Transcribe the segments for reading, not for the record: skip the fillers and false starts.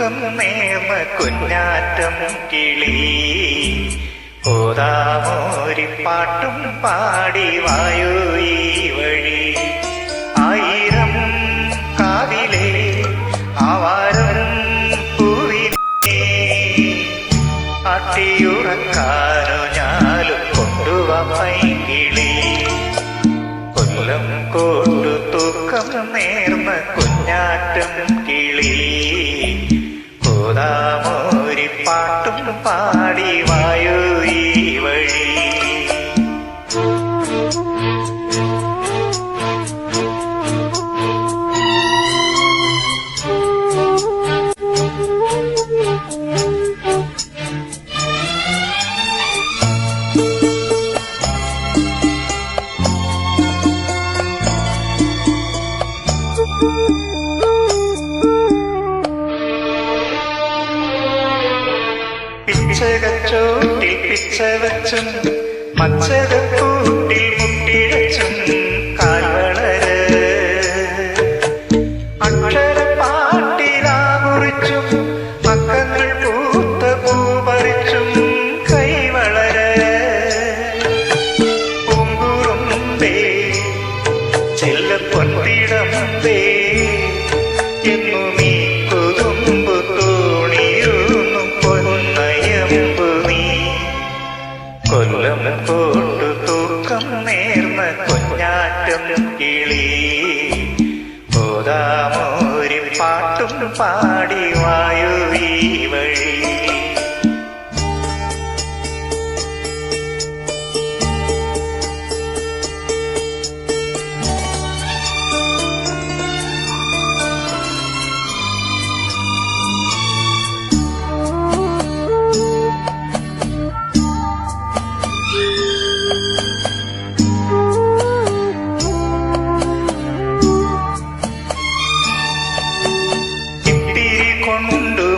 തൂക്കം നേർന്ന കുഞ്ഞാറ്റം കിളി ഓതാമോരിപ്പാട്ടും പാടി വായു ഈ വഴി. ആയിരം കാവിലെ ആവാരം പൂവിനെ ആട്ടിയുറക്കാനോ ഞാലും കൊണ്ടുവാ പൈങ്കിളി. കൊല്ലം കോട്ടു തൂക്കം നേർന്ന കുഞ്ഞാറ്റം കിളി ഓതാമോരിപ്പാട്ടും പാടി വായു ഈ വഴി. പിച്ചകച്ചോട്ടിൽ പിച്ച വച്ചും മച്ചകക്കൂട്ടിൽ മുട്ടിഴച്ചും കാൽവളര് അക്ഷരപ്പാട്ടിലാകുറിച്ചും മക്കങ്ങൾ പൂത്ത പൂപറിച്ചും കൈവളര്. പൂങ്കുറുമ്പേ ചെല്ലപ്പൊത്തിടമ്പേ എന്നു നീ കുതുമ്പു തോണിയൂന്നു പൊന്നയമ്പു നീ. കൊല്ലം കോട്ടു തൂക്കം നേർന്ന കുഞ്ഞാറ്റം കിളി ഓതാമോരിപ്പാട്ടും പാടി വായു ഈ വഴി.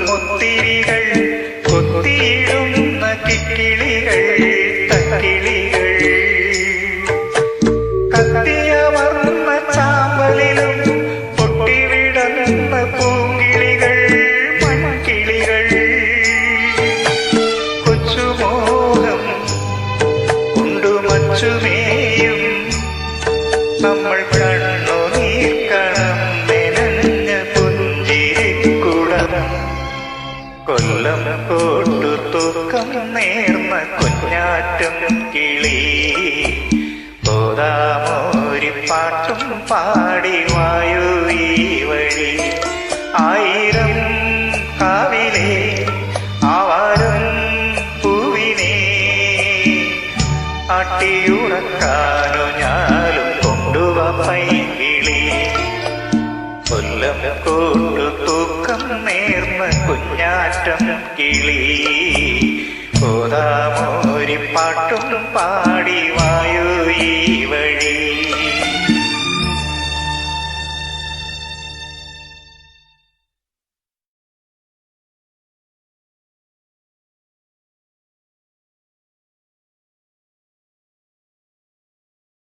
മുത്തിരികൾ കൊത്തിയിടുന്ന കിക്കിളികൾ തക്കിളികൾ കത്തിയമർന്ന ചാമ്പലിലും പൊട്ടിവിടന്ന പൂങ്കിളികൾ മൺകിളികൾ. കൊച്ചുമോഹം കൊണ്ടുമച്ചുമേയും നമ്മൾ കണ്ണു നീർക്കണം മെനഞ്ഞ പുഞ്ചിരിക്കുടം. കൊല്ലം കോട്ടു തൂക്കം നേർന്ന കുഞ്ഞാറ്റം കിളി ഓതാമോരിപ്പാട്ടും പാടി വായു ഈ വഴി. ആയിരം കാവിലെ ആവാരം പൂവിനെ ആട്ടിയുറക്കാനോ ഞാലും കൊണ്ടുവാ പൈങ്കിളി. കൊല്ലം കോട്ടു തൂക്കം നേർന്ന കുഞ്ഞാറ്റം കിളി ഓതാമോരിപ്പാട്ടും പാടി